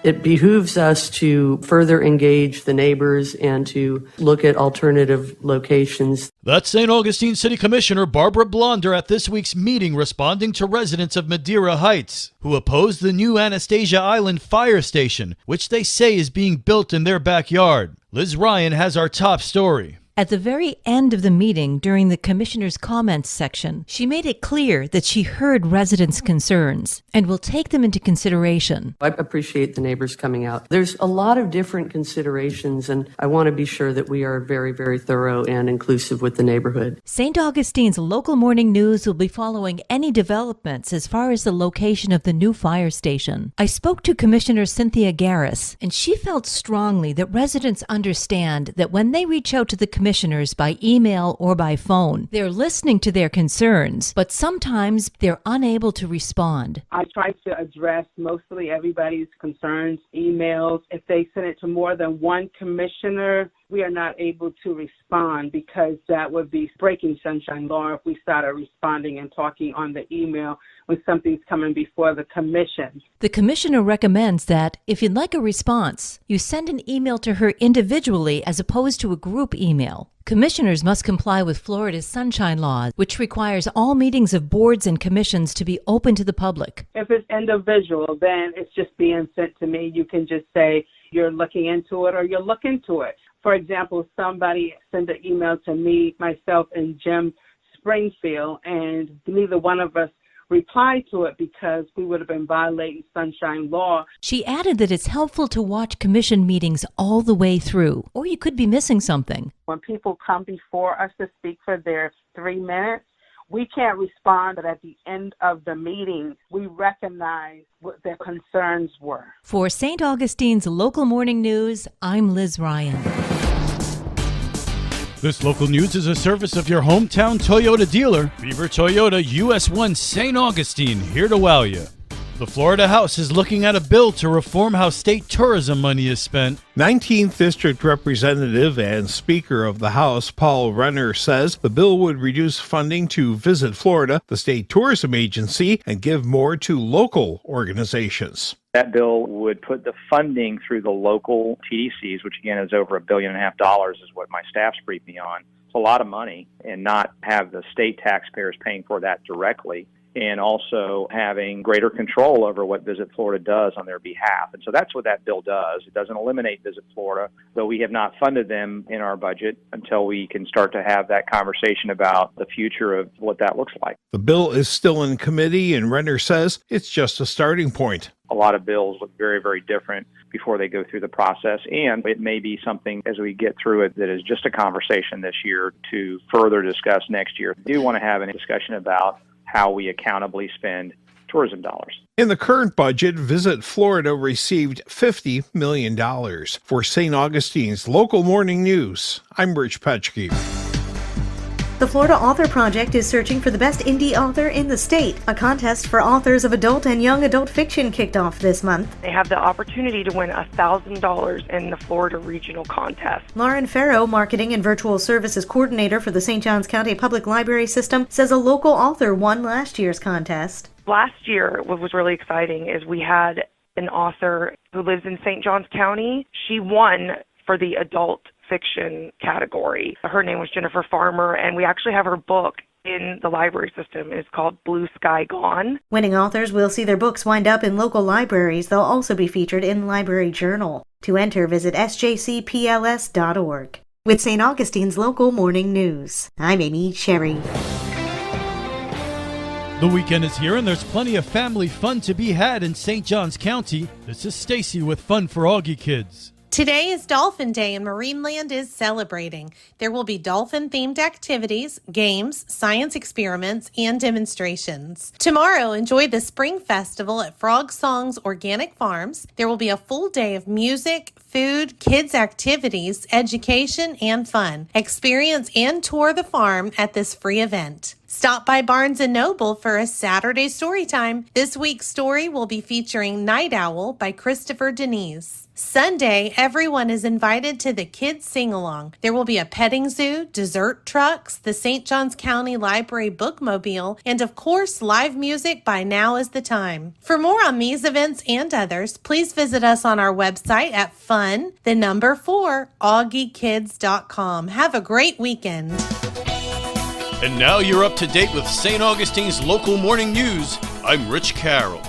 It behooves us to further engage the neighbors and to look at alternative locations. That's St. Augustine City Commissioner Barbara Blonder at this week's meeting responding to residents of Madeira Heights who opposed the new Anastasia Island fire station, which they say is being built in their backyard. Liz Ryan has our top story. At the very end of the meeting, during the commissioner's comments section, she made it clear that she heard residents' concerns and will take them into consideration. I appreciate the neighbors coming out. There's a lot of different considerations, and I want to be sure that we are very, very thorough and inclusive with the neighborhood. St. Augustine's local morning news will be following any developments as far as the location of the new fire station. I spoke to Commissioner Cynthia Garris, and she felt strongly that residents understand that when they reach out to the commissioners by email or by phone, they're listening to their concerns, but sometimes they're unable to respond. I try to address mostly everybody's concerns, emails. If they send it to more than one commissioner, we are not able to respond because that would be breaking sunshine law if we started responding and talking on the email when something's coming before the commission. The commissioner recommends that if you'd like a response, you send an email to her individually as opposed to a group email. Commissioners must comply with Florida's Sunshine Law, which requires all meetings of boards and commissions to be open to the public. If it's individual, then it's just being sent to me. You can just say you're looking into it or you'll look into it. For example, somebody sent an email to me, myself, and Jim Springfield, and neither one of us replied to it because we would have been violating sunshine law. She added that it's helpful to watch commission meetings all the way through, or you could be missing something. When people come before us to speak for their 3 minutes, we can't respond, but at the end of the meeting, we recognize what their concerns were. For St. Augustine's local morning news, I'm Liz Ryan. This local news is a service of your hometown Toyota dealer, Beaver Toyota US 1 St. Augustine, here to wow you. The Florida House is looking at a bill to reform how state tourism money is spent. 19th District Representative and Speaker of the House Paul Renner says the bill would reduce funding to Visit Florida, the state tourism agency, and give more to local organizations. That bill would put the funding through the local TDCs, which again is over $1.5 billion, is what my staff's briefed me on. It's a lot of money, and not have the state taxpayers paying for that directly, and also having greater control over what Visit Florida does on their behalf. And so that's what that bill does. It doesn't eliminate Visit Florida, though we have not funded them in our budget until we can start to have that conversation about the future of what that looks like. The bill is still in committee, and Renner says it's just a starting point. A lot of bills look very, very different before they go through the process, and it may be something as we get through it that is just a conversation this year to further discuss next year. We do want to have a discussion about how we accountably spend tourism dollars. In the current budget, Visit Florida received $50 million. For St. Augustine's local morning news, I'm Rich Petchke. The Florida Author Project is searching for the best indie author in the state. A contest for authors of adult and young adult fiction kicked off this month. They have the opportunity to win $1,000 in the Florida Regional Contest. Lauren Farrow, Marketing and Virtual Services Coordinator for the St. Johns County Public Library System, says a local author won last year's contest. Last year, what was really exciting is we had an author who lives in St. Johns County. She won for the adult fiction category. Her name was Jennifer Farmer, and we actually have her book in the library system. It's called Blue Sky Gone. Winning authors will see their books wind up in local libraries. They'll also be featured in Library Journal. To enter, visit sjcpls.org. With St. Augustine's local morning news, I'm Amy Sherry. The weekend is here and there's plenty of family fun to be had in St. Johns County. This is Stacy with Fun for Augie Kids. Today is Dolphin Day and Marineland is celebrating. There will be dolphin-themed activities, games, science experiments, and demonstrations. Tomorrow, enjoy the Spring Festival at Frog Song's Organic Farms. There will be a full day of music, food, kids' activities, education, and fun. Experience and tour the farm at this free event. Stop by Barnes & Noble for a Saturday story time. This week's story will be featuring Night Owl by Christopher Denise. Sunday, everyone is invited to the Kids Sing-Along. There will be a petting zoo, dessert trucks, the St. Johns County Library bookmobile, and of course, live music by Now Is the Time. For more on these events and others, please visit us on our website at fun4augiekids.com. Have a great weekend. And now you're up to date with St. Augustine's local morning news. I'm Rich Carroll.